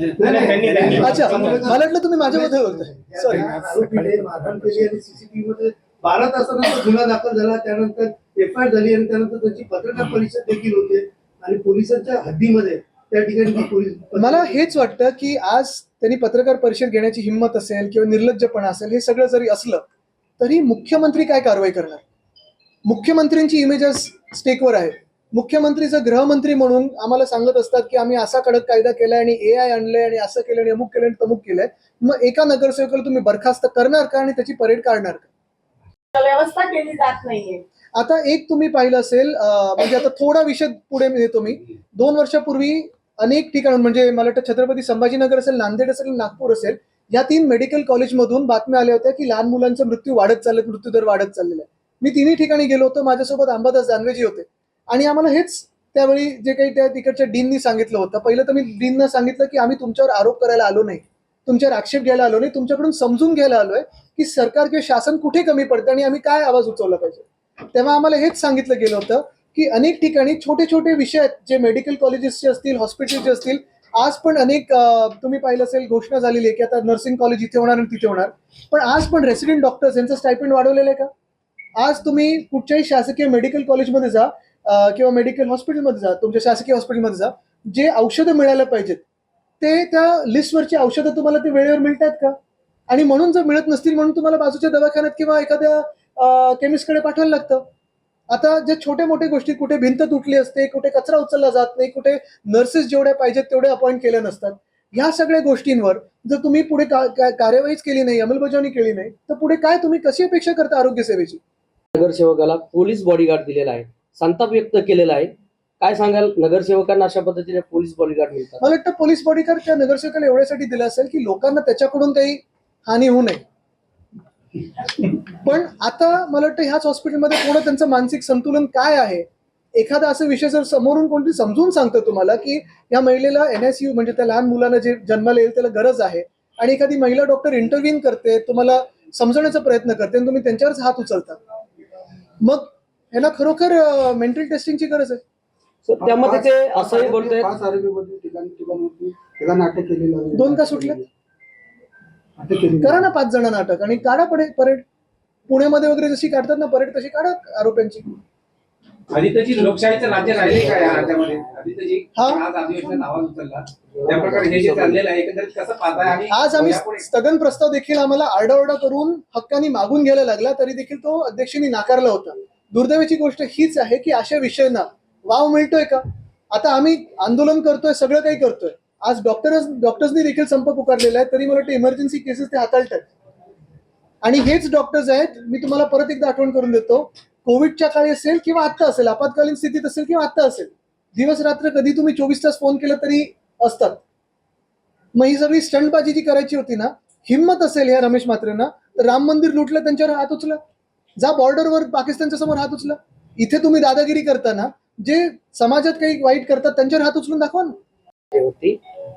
अच्छा, मला वाटलं तुम्ही माझ्यामध्ये बोलताय. सॉरी. मारहाण केली आणि सीसीटीव्ही मध्ये 12 तासानंतर गुन्हा दाखल झाला, त्यानंतर एफआयआर झाली आणि त्यानंतर त्यांची पत्रकार परिषद देखील होते आणि पोलिसांच्या हद्दीमध्ये त्या ठिकाणी पोलीस. मला हेच वाटतं की आज त्यांनी पत्रकार परिषद घेण्याची हिंमत असेल किंवा निर्लज्जपणा असेल, हे सगळं जरी असलं तरी मुख्यमंत्री काय कारवाई करणार? मुख्यमंत्र्यांची इमेज स्टेकवर आहे. मुख्यमंत्रीचं गृहमंत्री म्हणून आम्हाला सांगत असतात की आम्ही असा कडक कायदा केलाय आणि AI आणलंय आणि असं केलं आणि अमुक केलं आणि तमुक केलंय. मग एका नगरसेवकाला तुम्ही बरखास्त करणार का आणि त्याची परेड काढणार का? व्यवस्था केली जात नाहीये. आता एक तुम्ही पाहिलं असेल, म्हणजे आता थोडा विषय पुढे नेतो मी. 2 वर्षापूर्वी अनेक ठिकाणून, म्हणजे मला वाटतं छत्रपती संभाजीनगर असेल, नांदेड असेल, नागपूर असेल, या 3 मेडिकल कॉलेजमधून बातम्या आल्या होत्या की लहान मुलांचा मृत्यू मृत्यूदर वाढत चाललेला आहे. मी तिन्ही ठिकाणी गेलो होतो. माझ्यासोबत अंबादास दानवेजी होते आणि आम्हाला हेच त्यावेळी जे काही त्या तिकडच्या डीननी सांगितलं होतं. पहिलं तर मी डीनना सांगितलं की आम्ही तुमच्यावर आरोप करायला आलो नाही, तुमच्यावर आक्षेप घ्यायला आलो नाही, तुमच्याकडून समजून घ्यायला आलोय की सरकार किंवा शासन कुठे कमी पडतं आणि आम्ही काय आवाज उचलला पाहिजे. तेव्हा आम्हाला हेच सांगितलं गेलं होतं की अनेक ठिकाणी छोटे छोटे विषय आहेत, जे मेडिकल कॉलेजेसचे असतील, हॉस्पिटलचे असतील. आज पण अनेक तुम्ही पाहिलं असेल घोषणा झालेली आहे की आता नर्सिंग कॉलेज इथे होणार आणि तिथे होणार. पण आज पण रेसिडेंट डॉक्टर्स यांचं स्टायपेंड वाढवलेलं आहे का? आज तुम्ही कुठच्याही शासकीय मेडिकल कॉलेजमध्ये जा किंवा मेडिकल हॉस्पिटलमध्ये जा, तुमच्या शासकीय हॉस्पिटलमध्ये जा, जे औषधं मिळायला पाहिजेत ते त्या लिस्टवरची औषधं तुम्हाला ते वेळेवर मिळतात का? आणि म्हणून जर मिळत नसतील म्हणून तुम्हाला बाजूच्या दवाखान्यात किंवा एखाद्या केमिस्टकडे पाठवायला लागतं. आता जे छोटे मोठे गोष्टी, कुठे भिंत तुटली असते, कुठे कचरा उचलला जात नाही, कुठे नर्सेस जेवढ्या पाहिजेत तेवढे अपॉइंट केले नसतात, ह्या सगळ्या गोष्टींवर जर तुम्ही पुढे कार्यवाहीच केली नाही, अंमलबजावणी केली नाही, तर पुढे काय तुम्ही कशी अपेक्षा करता आरोग्य सेवेची? नगरसेवकाला पोलीस बॉडीगार्ड दिलेला आहे, संताप व्यक्त केलेला आहे. काय सांगाल, नगरसेवकांना अशा पद्धतीने पोलीस बॉडीगार्ड मिळतात? मला वाटतं पोलीस बॉडीगार्ड त्या नगरसेवकाला एवढ्यासाठी दिला असेल की लोकांना त्याच्याकडून काही हानी होऊ नये. पण आता मला वाटतं ह्याच हॉस्पिटलमध्ये पूर्ण त्यांचं मानसिक संतुलन काय आहे, एखादा असा विषय जर समोरून कोणतरी समजून सांगतं तुम्हाला की या महिलेला NSU म्हणजे त्या लहान मुलांना जे जन्माला येईल त्याला गरज आहे, आणि एखादी महिला डॉक्टर इंटरव्ह्यू करते, तुम्हाला समजवण्याचा प्रयत्न करते आणि तुम्ही त्यांच्यावरच हात उचलता, मग ह्याला खरोखर मेंटल टेस्टिंगची गरज आहे. त्यामध्ये ते असंही बोलतोय, 5 आरोपीमध्ये ठिकाणी अटक केलेली आहे. 2 का सुटले? करा ना 5 जणांना अटक आणि काढा परेड. पुण्यामध्ये वगैरे जशी काढतात ना परेड, तशी काढा आरोपींची. आदित्यजी, लोकशाहीचं राज्य राहिले का या राज्यामध्ये? आदित्यजी, आज अधिवेशनात आवाज उचलला त्या प्रकारे हे जे चाललेलं आहे एकंदरीत कसं पाहताय? आणि आज आम्ही स्थगन प्रस्ताव देखील आम्हाला आरडाओरडा करून हक्कानी मागून घ्यायला लागला, तरी देखील तो अध्यक्षांनी नाकारला होता. दुर्दैवाची गोष्ट हीच आहे की अशा विषयांना वाव मिळतोय का? आता आम्ही आंदोलन करतोय, सगळं काही करतोय. आज डॉक्टर्सनी देखील संप पुकारलेला आहे, तरी मला वाटतं इमर्जन्सी केसेस ते हाताळतात. आणि हेच डॉक्टर्स आहेत, मी तुम्हाला परत एकदा आठवण करून देतो, कोविडच्या काळी असेल किंवा आत्ता असेल, आपत्कालीन स्थितीत असेल किंवा आत्ता असेल, दिवस रात्र कधी तुम्ही 24 तास फोन केला तरी असतात. मग ही सगळी स्टंटबाजी जी करायची होती ना, हिंमत असेल ह्या रमेश म्हात्रेंना, तर राम मंदिर लुटलं त्यांच्यावर हात उचला, जा बॉर्डरवर पाकिस्तानच्या समोर हात उचला. इथे तुम्ही दादागिरी करताना जे समाजात काही वाईट करतात त्यांच्यावर हात उचलून दाखवा ना. होती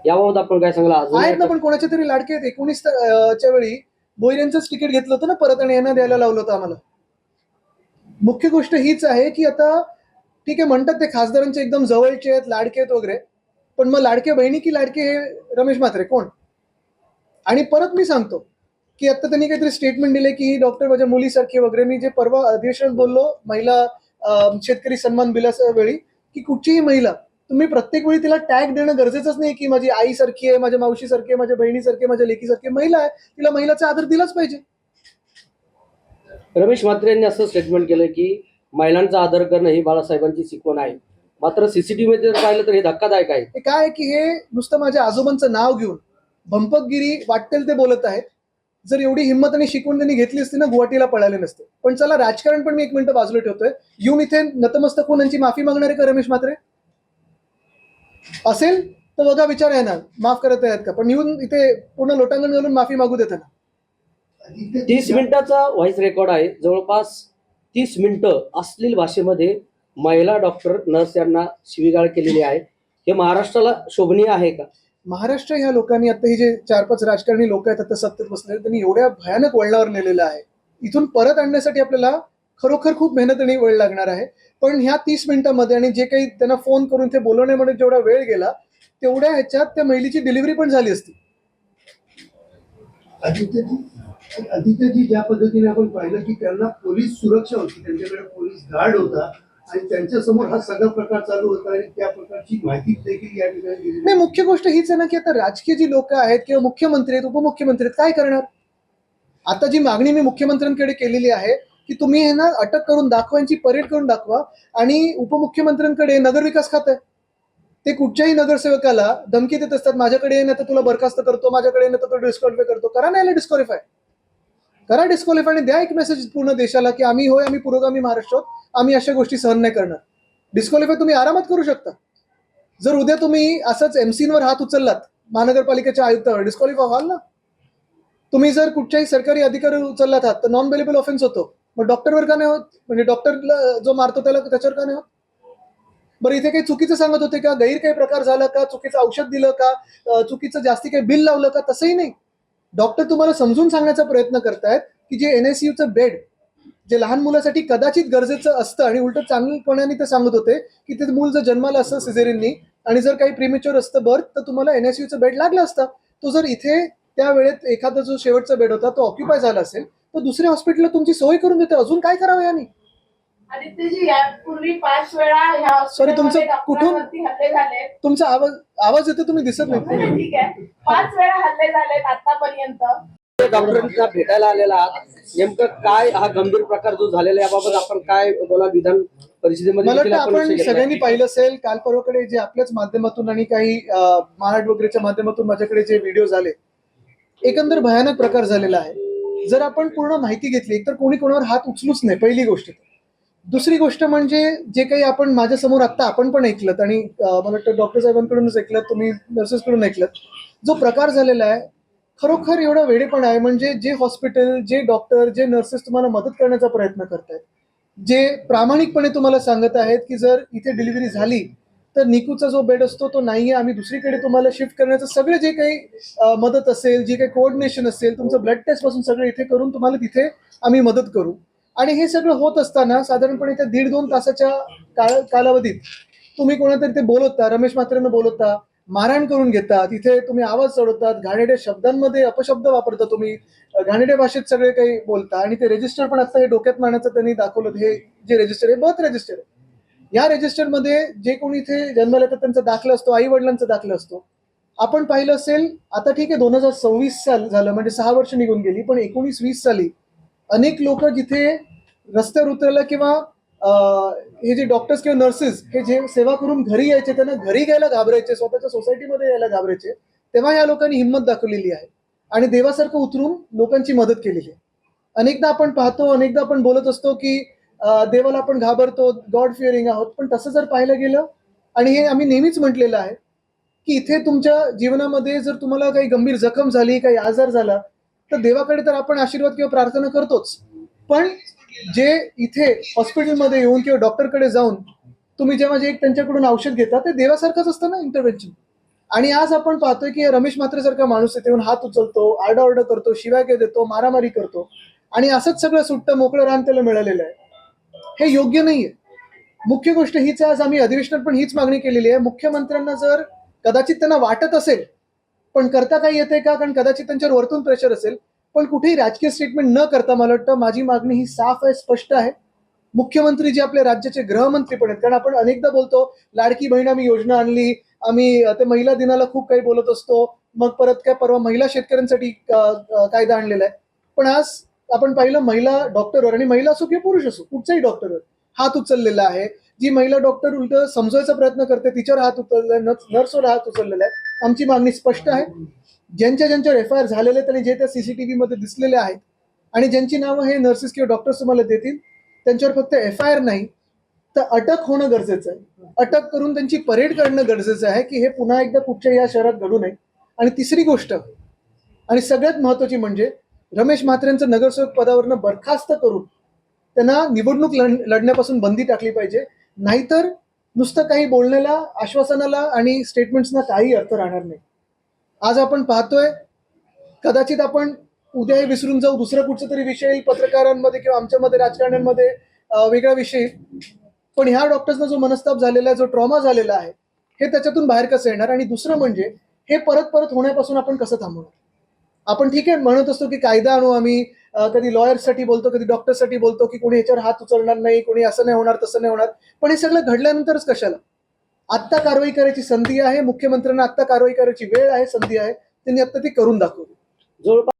याबाबत आपण काय सांगला? आहेत ना, पण कोणाचे तरी लाडके आहेत. 19च्या वेळी भोईऱ्यांचंच तिकीट घेतलं होतं ना परत, आणि यांना द्यायला लावलं होतं आम्हाला. मुख्य गोष्ट हीच आहे की आता ठीक आहे म्हणतात ते खासदारांचे एकदम जवळचे आहेत, लाडके आहेत वगैरे, पण मग लाडके बहिणी की लाडके हे रमेश म्हात्रे कोण? आणि परत मी सांगतो की आता त्यांनी काहीतरी स्टेटमेंट दिले की डॉक्टर माझ्या मुलीसारखी वगैरे. मी जे परवा अधिवेशनात बोललो महिला शेतकरी सन्मान बिलाच्या वेळी, की कुठचीही महिला तुम्ही प्रत्येक वेळी तिला टॅग देणं गरजेचंच नाही की माझी आईसारखी आहे, माझ्या मावशीसारखी आहे, माझ्या बहिणीसारखी, माझ्या लेकीसारखी महिला आहे, तिला महिलाचा आदर दिलाच पाहिजे. रमेश म्हात्रे यांनी असं स्टेटमेंट केलं की महिलांचा आदर करणं ही बाळासाहेबांची शिकवण आहे. मात्र सीसीटीव्ही मध्ये जर पाहिलं तर हे धक्कादायक आहे. हे काय की हे नुसतं माझ्या आजोबांचं नाव घेऊन भंपकगिरी वाटेल ते बोलत आहेत. जर एवढी हिंमत आणि शिकवण त्यांनी घेतली असती ना, गुवाहाटीला पळाले नसते. पण चला, राजकारण पण मी 1 मिनिटं बाजूला ठेवतोय. येऊन इथे नतमस्तक होऊन यांची माफी मागणार आहे का रमेश म्हात्रे? असेल तर बघा, विचार आहे ना, माफ करत आहेत का? पण येऊन इथे पूर्ण लोटांगण घालून माफी मागू देतात ना. 30 मिनिटाचा व्हॉइस रेकॉर्ड आहे, जवळपास 30 मिनिटं अश्लील भाषेमध्ये महिला डॉक्टर नर्स यांना शिवीगाळ केलेली आहे. हे महाराष्ट्राला शोभनीय आहे का? महाराष्ट्र ह्या लोकांनी, आता हे जे 4-5 राजकारणी लोक आहेत आता सत्तेत बसलेले, त्यांनी एवढ्या भयानक वळणावर नेलेलं आहे. इथून परत आणण्यासाठी आपल्याला खरोखर खूप मेहनत आणि वेळ लागणार आहे. पण ह्या 30 मिनिटांमध्ये आणि जे काही त्यांना फोन करून ते बोलवण्यामध्ये जेवढा वेळ गेला, तेवढ्या ह्याच्यात त्या महिलेची डिलिव्हरी पण झाली असती. आदित्यजी ज्या पद्धतीने आपण पाहिलं की त्यांना पोलीस सुरक्षा होती, त्यांच्याकडे पोलीस गार्ड होता आणि त्यांच्या समोर हा सगळा प्रकार चालू होता आणि त्या प्रकारची माहिती देखील या ठिकाणी दिली. नाही, मुख्य गोष्ट हीच आहे ना की आता राजकीय जी लोक आहेत किंवा मुख्यमंत्री आहेत, उपमुख्यमंत्री आहेत, काय करणार? आता जी मागणी मी मुख्यमंत्र्यांकडे केलेली आहे की तुम्ही हे ना अटक करून दाखवा, यांची परेड करून दाखवा. आणि उपमुख्यमंत्र्यांकडे नगरविकास खातं आहे. ते कुठच्याही नगरसेवकाला धमकी देत असतात, माझ्याकडे येणं तर तुला बरखास्त करतो, माझ्याकडे येणं तर तो डिस्क्वालिफाय करतो. करा ना याला डिस्क्वालिफाय, करा डिस्क्वालिफाय आणि द्या एक मेसेज पूर्ण देशाला की आम्ही पुरोगामी महाराष्ट्र आहोत, आम्ही अशा गोष्टी सहन नाही करणार. डिस्क्वालिफाय तुम्ही आरामात करू शकता. जर उद्या तुम्ही असंच एमसीवर हात उचललात महानगरपालिकेच्या आयुक्तावर, डिस्क्वालिफाय व्हाल ना. तुम्ही जर कुठच्याही सरकारी अधिकारी उचललात हात तर नॉन बेलेबल ऑफेन्स होतो. मग डॉक्टरवर का नाही होत? म्हणजे डॉक्टरला जो मारतो त्याच्यावर का नाही होत? बरं, इथे काही चुकीचं सांगत होते का, गैर काही प्रकार झाला का, चुकीचं औषध दिलं का, चुकीचं जास्ती काही बिल लावलं का? तसंही नाही. डॉक्टर तुम्हाला समजून सांगण्याचा प्रयत्न करतायत की जे NICUचं बेड जे लहान मुलासाठी कदाचित गरजेचं असतं आणि उलट चांगलपणाने ते सांगत होते की ते मूल जर जन्माला असतं सिझेरियननी आणि जर काही प्रीमेच्युअर असतं बर्थ तर तुम्हाला NICUचं बेड लागलं असतं. तो जर इथे त्या वेळेत एखादा जो शेवटचा बेड होता तो ऑक्युपाय झाला असेल तर दुसऱ्या हॉस्पिटलला तुमची सोय करून देते. अजून काय करावं याने? आदित्यजी, यापूर्वी 5 वेळा ह्या Sorry, तुमचं डॉक्टरांवरती हल्ले झाले. तुमचा आवाज येतो, तुम्ही दिसत नाही. ठीक आहे, 5 वेळा हल्ले झालेत आतापर्यंत. डॉक्टरांना भेटायला आलेला आहात, नेमकं काय हा गंभीर प्रकार जो झालेला आहे याबाबत आपण काय बोला? विधान परिषदेमध्ये मला देखील वाटतं आपण आपण विषय घेतला. सगळ्यांनी पाहिलं असेल, काल परवाकडे जे आपल्याच माध्यमातून आणि काही महाड वगैरेच्या माध्यमातून माझ्याकडे जे व्हिडिओ आले, एकंदर भयानक प्रकार झालेला आहे. जर आपण पूर्ण माहिती घेतली तर कोणी कोणावर हात उचलूच नाही, पहिली गोष्ट. दुसरी गोष्ट म्हणजे जे काही आपण माझ्यासमोर आत्ता आपण पण ऐकलं आणि मला वाटतं डॉक्टर साहेबांकडूनच ऐकलं, तुम्ही नर्सेसकडून ऐकलं, जो प्रकार झालेला आहे खरोखर एवढा वेडेपणा आहे. म्हणजे जे हॉस्पिटल, जे डॉक्टर, जे नर्सेस तुम्हाला मदत करण्याचा प्रयत्न करतायत, जे प्रामाणिकपणे तुम्हाला सांगत आहेत की जर इथे डिलिव्हरी झाली तर निकूचा जो बेड असतो तो नाहीये, आम्ही दुसरीकडे तुम्हाला शिफ्ट करण्याचं सगळे जे काही मदत असेल, जे काही कोऑर्डिनेशन असेल, तुमचं ब्लड टेस्ट पासून सगळं इथे करून तुम्हाला तिथे आम्ही मदत करू. आणि हे सगळं होत असताना साधारणपणे त्या 1.5-2 तासाच्या कालावधीत तुम्ही कोणातरी ते बोलवता, रमेश म्हात्रेंना बोलवता, मारहाण करून घेता, तिथे तुम्ही आवाज चढवतात, घाणेरड्या शब्दांमध्ये अपशब्द वापरता, तुम्ही घाणेरड्या भाषेत सगळे काही बोलता. आणि ते रजिस्टर पण आता हे डोक्यात मारण्याचं त्यांनी दाखवलं. हे जे रजिस्टर आहे बर्थ रजिस्टर आहे. या रजिस्टरमध्ये जे कोणी इथे जन्माला येतात त्यांचा दाखला असतो, आई वडिलांचा दाखला असतो. आपण पाहिलं असेल, आता ठीक आहे 2026 साल झालं म्हणजे 6 वर्ष निघून गेली, पण 19-20 साली अनेक लोक जिथे रस्त्यावर उतरायला किंवा हे जे डॉक्टर्स किंवा नर्सेस हे जे सेवा करून घरी यायचे, त्यांना घरी घ्यायला घाबरायचे, स्वतःच्या सोसायटीमध्ये यायला घाबरायचे, तेव्हा या लोकांनी हिंमत दाखवलेली आहे आणि देवासारखं उतरून लोकांची मदत केलेली आहे. अनेकदा आपण पाहतो, अनेकदा आपण बोलत असतो की देवाला आपण घाबरतो, गॉड फिअरिंग आहोत, पण तसं जर पाहायला गेलं, आणि हे आम्ही नेहमीच म्हटलेलं आहे की इथे तुमच्या जीवनामध्ये जर तुम्हाला काही गंभीर जखम झाली, काही आजार झाला तर देवाकडे तर आपण आशीर्वाद किंवा प्रार्थना करतोच, पण जे इथे हॉस्पिटलमध्ये येऊन किंवा डॉक्टरकडे जाऊन तुम्ही जेव्हा जे त्यांच्याकडून औषध घेता ते देवासारखंच असतं ना, इंटरव्हेन्शन. आणि आज आपण पाहतोय की रमेश म्हात्रेसारखा माणूस इथे येऊन हात उचलतो, आरडाओरडा करतो, शिव्या देतो, मारामारी करतो आणि असंच सगळं सुट्टं मोकळं रान त्याला मिळालेलं आहे. हे योग्य नाहीये. मुख्य गोष्ट हीच आहे, आज आम्ही अधिवेशनात पण हीच मागणी केलेली आहे. मुख्यमंत्र्यांना जर कदाचित त्यांना वाटत असेल, पण करता काही येते का, कारण कदाचित त्यांच्यावर वरतून प्रेशर असेल, पण कुठेही राजकीय स्टेटमेंट न करता मला वाटतं माझी मागणी ही साफ आहे, स्पष्ट आहे. मुख्यमंत्री जे आपल्या राज्याचे गृहमंत्री पण आहेत, कारण आपण अनेकदा बोलतो लाडकी बहीण आम्ही योजना आणली, आम्ही ते महिला दिनाला खूप काही बोलत असतो, मग परत काय परवा महिला शेतकऱ्यांसाठी कायदा आणलेला आहे, पण आज आपण पाहिलं महिला डॉक्टरवर, आणि महिला असो किंवा पुरुष असो कुठच्याही डॉक्टरवर हात उचललेला आहे. जी महिला डॉक्टर उलट समजवायचा प्रयत्न करते तिच्यावर हात उचललाय, नर्सवर हात उचललेला आहे. आमची मागणी स्पष्ट आहे. ज्यांच्यावर FIR झालेले आहेत आणि जे त्या CCTV मध्ये दिसलेले आहेत आणि ज्यांची नावं हे नर्सेस किंवा डॉक्टर्स तुम्हाला देतील, त्यांच्यावर फक्त FIR नाही तर अटक होणं गरजेचं आहे. अटक करून त्यांची परेड करणं गरजेचं आहे की हे पुन्हा एकदा कुठच्या या शहरात घडू नये. आणि तिसरी गोष्ट आणि सगळ्यात महत्वाची म्हणजे रमेश म्हात्रेंचं नगरसेवक पदावरनं बरखास्त करून त्यांना निवडणूक लढण्यापासून बंदी टाकली पाहिजे. नाहीतर नुसतं काही बोलण्याला, आश्वासनाला आणि स्टेटमेंट्सना काही अर्थ राहणार नाही. आज आपण पाहतोय, कदाचित आपण उद्या हे विसरून जाऊ, दुसरं कुठचं तरी विषय येईल पत्रकारांमध्ये किंवा आमच्यामध्ये राजकारण्यांमध्ये वेगळा विषय, पण ह्या डॉक्टर्सना जो मनस्ताप झालेला आहे, जो ट्रॉमा झालेला आहे, हे त्याच्यातून बाहेर कसं येणार, आणि दुसरं म्हणजे हे परत परत होण्यापासून आपण कसं थांबवणार. आपण ठीक आहे म्हणत असतो की कायदा आणू आम्ही, कधी लॉयर्ससाठी बोलतो, कधी डॉक्टरसाठी बोलतो की कोणी याच्यावर हात उचलणार नाही, कोणी असं नाही होणार तसं नाही होणार, पण हे सगळं घडल्यानंतरच कशाला. आत्ता कारवाई करायची संधी आहे, मुख्यमंत्र्यांना आत्ता कारवाई करायची वेळ आहे, संधी आहे, त्यांनी आत्ता ती करून दाखवली. जवळपास